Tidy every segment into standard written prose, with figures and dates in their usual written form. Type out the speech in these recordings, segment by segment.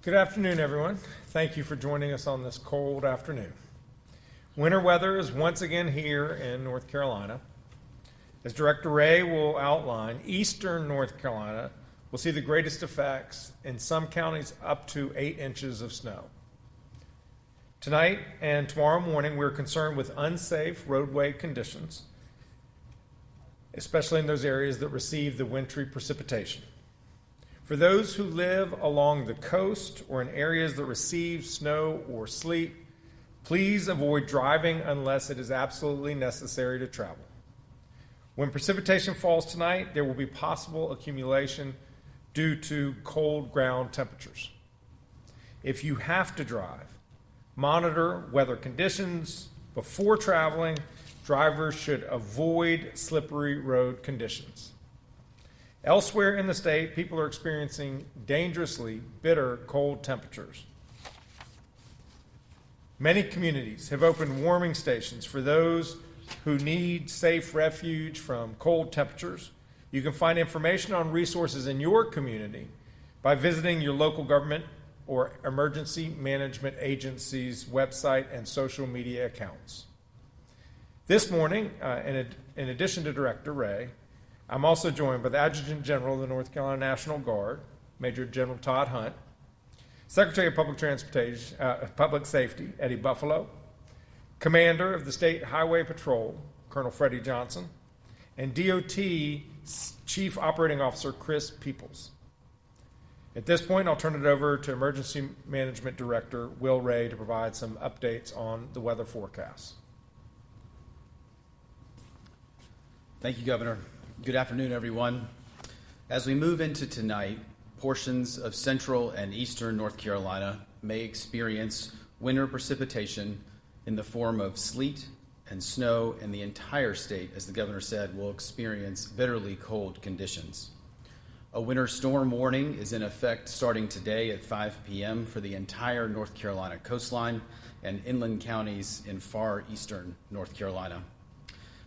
Good afternoon, everyone. Thank you for joining us on this cold afternoon. Winter weather is once again here in North Carolina. As Director Ray will outline, eastern North Carolina will see the greatest effects, in some counties up to 8 inches of snow. Tonight and tomorrow morning, we're concerned with unsafe roadway conditions, especially in those areas that receive the wintry precipitation. For those who live along the coast or in areas that receive snow or sleet, please avoid driving unless it is absolutely necessary to travel. When precipitation falls tonight, there will be possible accumulation due to cold ground temperatures. If you have to drive, monitor weather conditions before traveling. Drivers should avoid slippery road conditions. Elsewhere in the state, people are experiencing dangerously bitter cold temperatures. Many communities have opened warming stations for those who need safe refuge from cold temperatures. You can find information on resources in your community by visiting your local government or emergency management agency's website and social media accounts. This morning, in addition to Director Ray, I'm also joined by the Adjutant General of the North Carolina National Guard, Major General Todd Hunt, Secretary of Public Safety, Eddie Buffalo, Commander of the State Highway Patrol, Colonel Freddie Johnson, and DOT Chief Operating Officer Chris Peoples. At this point, I'll turn it over to Emergency Management Director Will Ray to provide some updates on the weather forecast. Thank you, Governor. Good afternoon, everyone. As we move into tonight, portions of central and eastern North Carolina may experience winter precipitation in the form of sleet and snow, and the entire state, as the governor said, will experience bitterly cold conditions. A winter storm warning is in effect starting today at 5 p.m. for the entire North Carolina coastline and inland counties in far eastern North Carolina.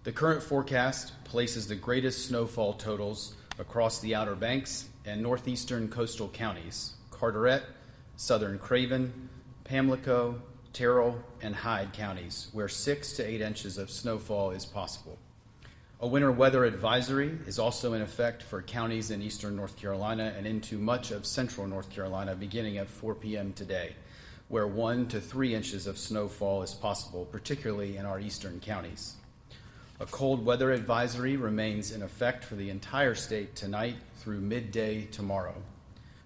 The current forecast places the greatest snowfall totals across the Outer Banks and northeastern coastal counties, Carteret, southern Craven, Pamlico, Terrell, and Hyde counties, where 6 to 8 inches of snowfall is possible. A winter weather advisory is also in effect for counties in eastern North Carolina and into much of central North Carolina beginning at 4 p.m. today, where 1 to 3 inches of snowfall is possible, particularly in our eastern counties. A cold weather advisory remains in effect for the entire state tonight through midday tomorrow.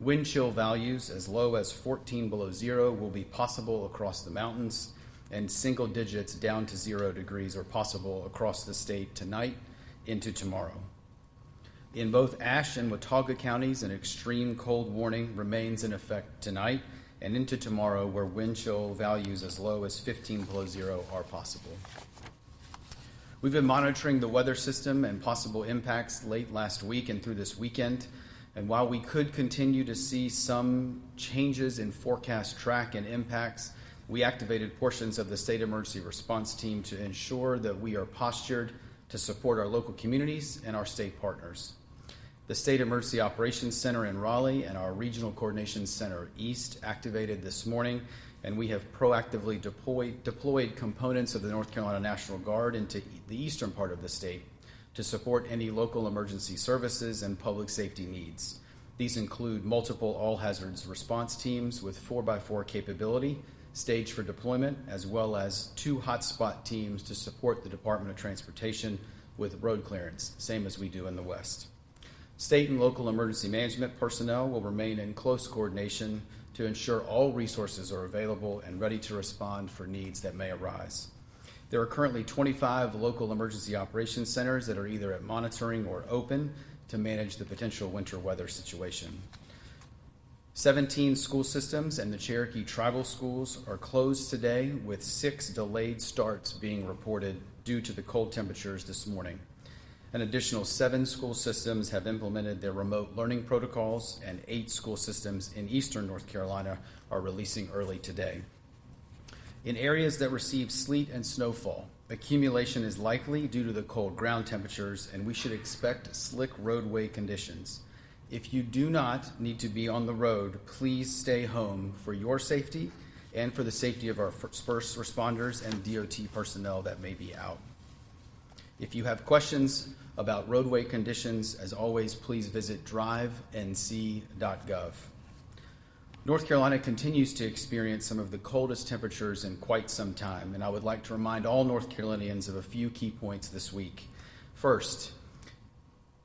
Wind chill values as low as 14 below zero will be possible across the mountains, and single digits down to 0 degrees are possible across the state tonight into tomorrow. In both Ashe and Watauga counties, an extreme cold warning remains in effect tonight and into tomorrow, where wind chill values as low as 15 below zero are possible. We've been monitoring the weather system and possible impacts late last week and through this weekend. And while we could continue to see some changes in forecast track and impacts, we activated portions of the State Emergency Response Team to ensure that we are postured to support our local communities and our state partners. The State Emergency Operations Center in Raleigh and our Regional Coordination Center East activated this morning, and we have proactively deployed components of the North Carolina National Guard into the eastern part of the state to support any local emergency services and public safety needs. These include multiple all-hazards response teams with 4x4 capability, staged for deployment, as well as 2 hotspot teams to support the Department of Transportation with road clearance, same as we do in the West. State and local emergency management personnel will remain in close coordination to ensure all resources are available and ready to respond for needs that may arise. There are currently 25 local emergency operations centers that are either at monitoring or open to manage the potential winter weather situation. 17 school systems and the Cherokee Tribal Schools are closed today, with 6 delayed starts being reported due to the cold temperatures this morning. An additional 7 school systems have implemented their remote learning protocols, and 8 school systems in eastern North Carolina are releasing early today. In areas that receive sleet and snowfall, accumulation is likely due to the cold ground temperatures, and we should expect slick roadway conditions. If you do not need to be on the road, please stay home for your safety and for the safety of our first responders and DOT personnel that may be out. If you have questions about roadway conditions, as always, please visit drivenc.gov. North Carolina continues to experience some of the coldest temperatures in quite some time, and I would like to remind all North Carolinians of a few key points this week. First,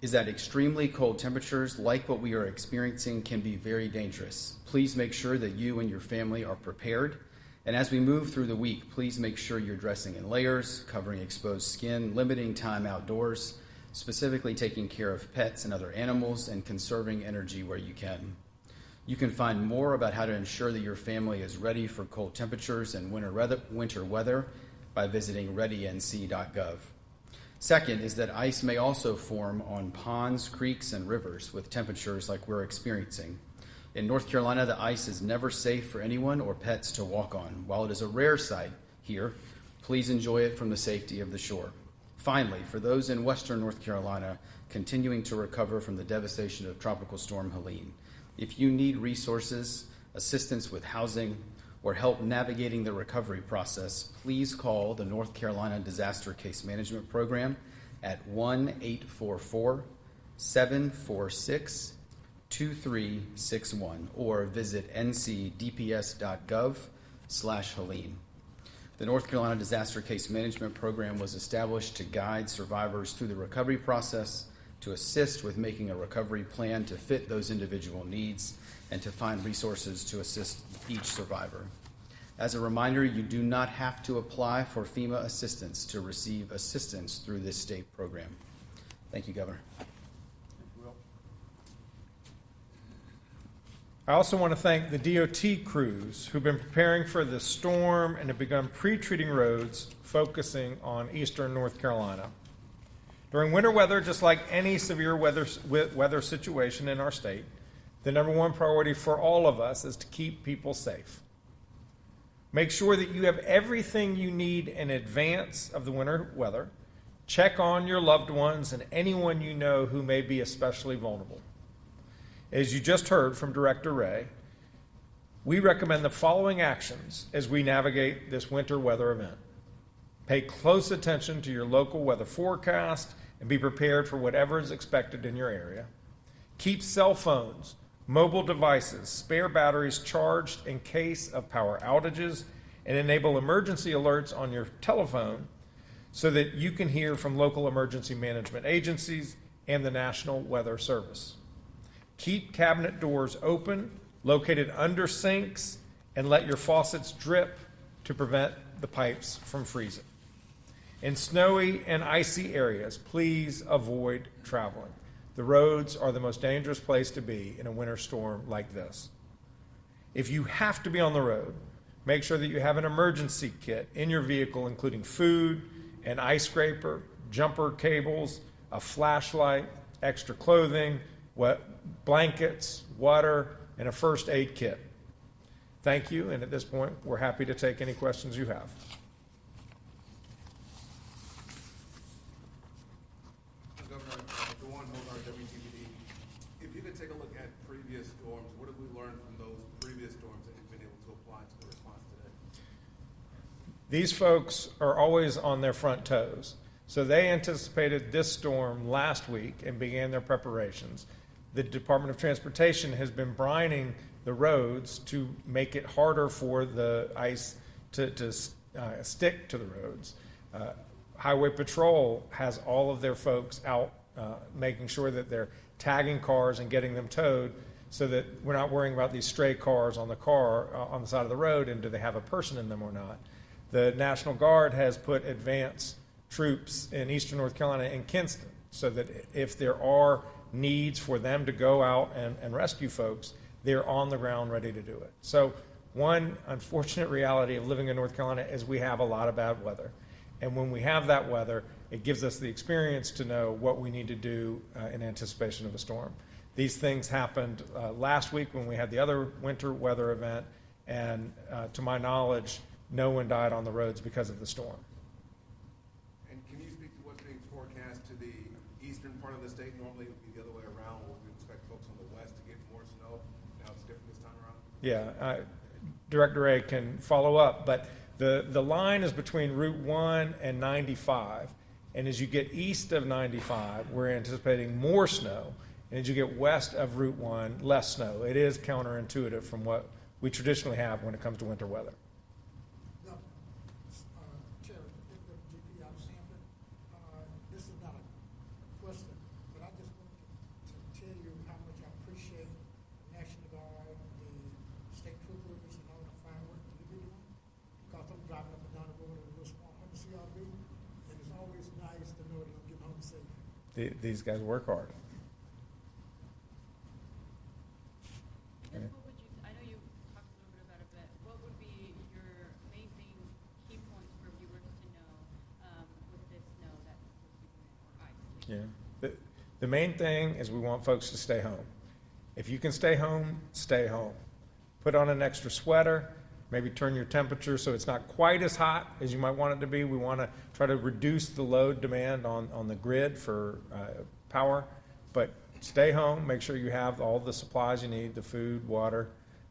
is that extremely cold temperatures, like what we are experiencing, can be very dangerous. Please make sure that you and your family are prepared. And as we move through the week, please make sure you're dressing in layers, covering exposed skin, limiting time outdoors, specifically taking care of pets and other animals, and conserving energy where you can. You can find more about how to ensure that your family is ready for cold temperatures and winter weather by visiting readync.gov. Second is that ice may also form on ponds, creeks, and rivers with temperatures like we're experiencing. In North Carolina, the ice is never safe for anyone or pets to walk on. While it is a rare sight here, please enjoy it from the safety of the shore. Finally, for those in western North Carolina continuing to recover from the devastation of Tropical Storm Helene, if you need resources, assistance with housing, or help navigating the recovery process, please call the North Carolina Disaster Case Management Program at 1-844-746-2361 or visit ncdps.gov/Helene. The North Carolina Disaster Case Management Program was established to guide survivors through the recovery process, to assist with making a recovery plan to fit those individual needs, and to find resources to assist each survivor. As a reminder, you do not have to apply for FEMA assistance to receive assistance through this state program. Thank you, Governor. I also want to thank the DOT crews who've been preparing for the storm and have begun pre-treating roads focusing on eastern North Carolina. During winter weather, just like any severe weather situation in our state, the number one priority for all of us is to keep people safe. Make sure that you have everything you need in advance of the winter weather. Check on your loved ones and anyone you know who may be especially vulnerable. As you just heard from Director Ray, we recommend the following actions as we navigate this winter weather event. Pay close attention to your local weather forecast and be prepared for whatever is expected in your area. Keep cell phones, mobile devices, spare batteries charged in case of power outages, and enable emergency alerts on your telephone so that you can hear from local emergency management agencies and the National Weather Service. Keep cabinet doors open, located under sinks, and let your faucets drip to prevent the pipes from freezing. In snowy and icy areas, please avoid traveling. The roads are the most dangerous place to be in a winter storm like this. If you have to be on the road, make sure that you have an emergency kit in your vehicle, including food, an ice scraper, jumper cables, a flashlight, extra clothing, blankets, water, and a first aid kit. Thank you, and at this point, we're happy to take any questions you have. Governor, Dawn Mozart, WTVD. If you could take a look at previous storms, what have we learned from those previous storms that you've been able to apply to the response today? These folks are always on their front toes. So they anticipated this storm last week and began their preparations. The Department of Transportation has been brining the roads to make it harder for the ice to stick to the roads. Highway Patrol has all of their folks out making sure that they're tagging cars and getting them towed so that we're not worrying about these stray cars on the side of the road and do they have a person in them or not. The National Guard has put advance troops in eastern North Carolina and Kinston so that if there are needs for them to go out and rescue folks, they're on the ground ready to do it. So one unfortunate reality of living in North Carolina is we have a lot of bad weather. And when we have that weather, it gives us the experience to know what we need to do in anticipation of a storm. These things happened last week when we had the other winter weather event, and to my knowledge, no one died on the roads because of the storm. And can you speak to what's being forecast to the eastern part of the state? Normally it would be the other way around, where we expect folks on Yeah, Director A can follow up, but the line is between Route 1 and 95. And as you get east of 95, we're anticipating more snow. And as you get west of Route 1, less snow. It is counterintuitive from what we traditionally have when it comes to winter weather. No, Chair, GP out of Sanford. This is not a question, but I just wanted to tell you how much I appreciate the National Guard, the state troopers, and all the firework that you're doing. Because I'm driving up and down the road in a little small Honda CRV, and it's always nice to know that I'm getting home safe. These guys work hard. What would you, I know you talked a little bit about it, but what would be your main thing, key points for viewers to know with this snow that's or ice? Yeah. The main thing is we want folks to stay home. If you can stay home, stay home. Put on an extra sweater, maybe turn your temperature so it's not quite as hot as you might want it to be. We want to try to reduce the load demand on the grid for power, but stay home, make sure you have all the supplies you need, the food, water,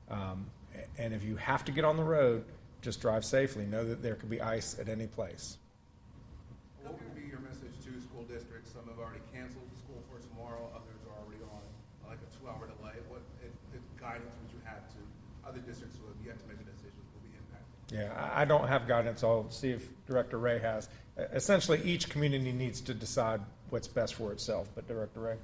and if you have to get on the road, just drive safely. Know that there could be ice at any place. What would be your message to school districts? Some have already canceled school for tomorrow, others are already on like a 2-hour delay. What guidance would you have to other districts who have yet to make a decision will be impacted? Yeah, I don't have guidance. I'll see if Director Ray has. Essentially, each community needs to decide what's best for itself, but Director Ray?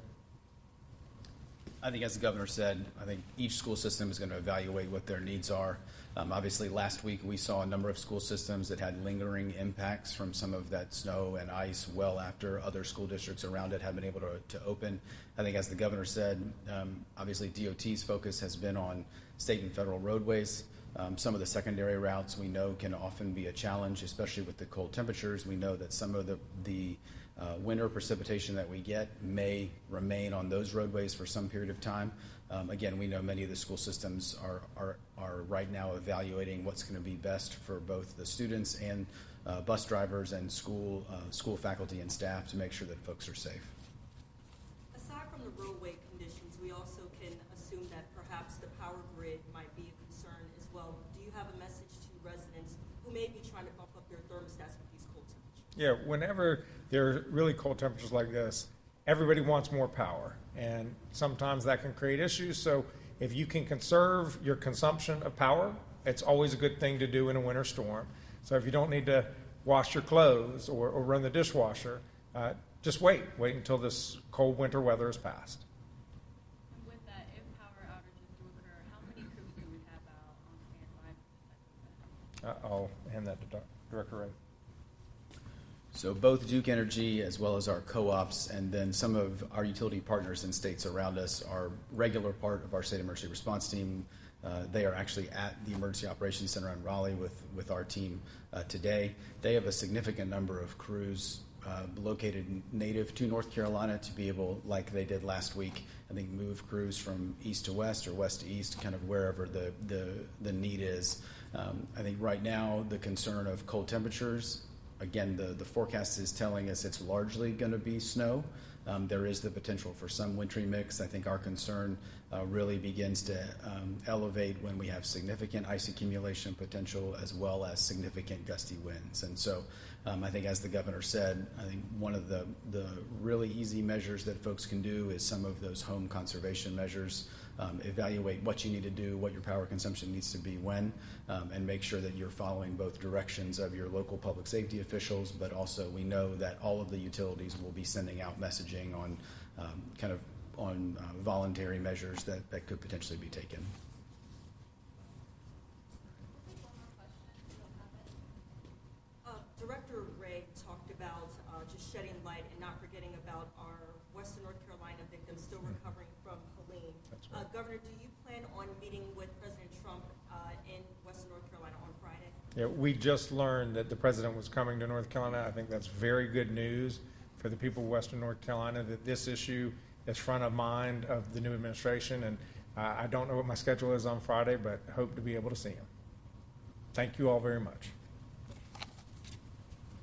I think, as the governor said, I think each school system is going to evaluate what their needs are. Obviously, last week we saw a number of school systems that had lingering impacts from some of that snow and ice well after other school districts around it have been able to open. I think, as the governor said, obviously DOT's focus has been on state and federal roadways. Some of the secondary routes we know can often be a challenge, especially with the cold temperatures. We know that some of the winter precipitation that we get may remain on those roadways for some period of time. Again, we know many of the school systems are right now evaluating what's going to be best for both the students and bus drivers and school faculty and staff to make sure that folks are safe. Aside from the roadway conditions, we also can assume that perhaps the power grid might be a concern as well. Do you have a message to residents who may be trying to bump up their thermostats with these cold temperatures? Yeah, whenever there are really cold temperatures like this, everybody wants more power, and sometimes that can create issues. So if you can conserve your consumption of power, it's always a good thing to do in a winter storm. So if you don't need to wash your clothes or run the dishwasher, just wait until this cold winter weather is past. And with that, if power outages do occur, how many crews do we have out on standby? I'll hand that to Director Ray. So both Duke Energy as well as our co-ops and then some of our utility partners in states around us are regular part of our state emergency response team. They are actually at the Emergency Operations Center in Raleigh with our team today. They have a significant number of crews located native to North Carolina to be able, like they did last week, I think move crews from east to west or west to east, kind of wherever the need is. I think right now the concern of cold temperatures, again, the forecast is telling us it's largely going to be snow. There is the potential for some wintry mix. I think our concern really begins to elevate when we have significant ice accumulation potential as well as significant gusty winds. And so I think, as the governor said, I think one of the really easy measures that folks can do is some of those home conservation measures. Evaluate what you need to do, what your power consumption needs to be when, and make sure that you're following both directions of your local public safety officials, but also we know that all of the utilities will be sending out messaging on voluntary measures that could potentially be taken. Director Ray talked about just shedding light and not forgetting about our Western North Carolina victims still recovering from Helene. That's right. Governor, do you plan on meeting with President Trump in Western North Carolina on Friday? Yeah, we just learned that the president was coming to North Carolina. I think that's very good news for the people of Western North Carolina, that this issue is front of mind of the new administration. And I don't know what my schedule is on Friday, but hope to be able to see him. Thank you all very much.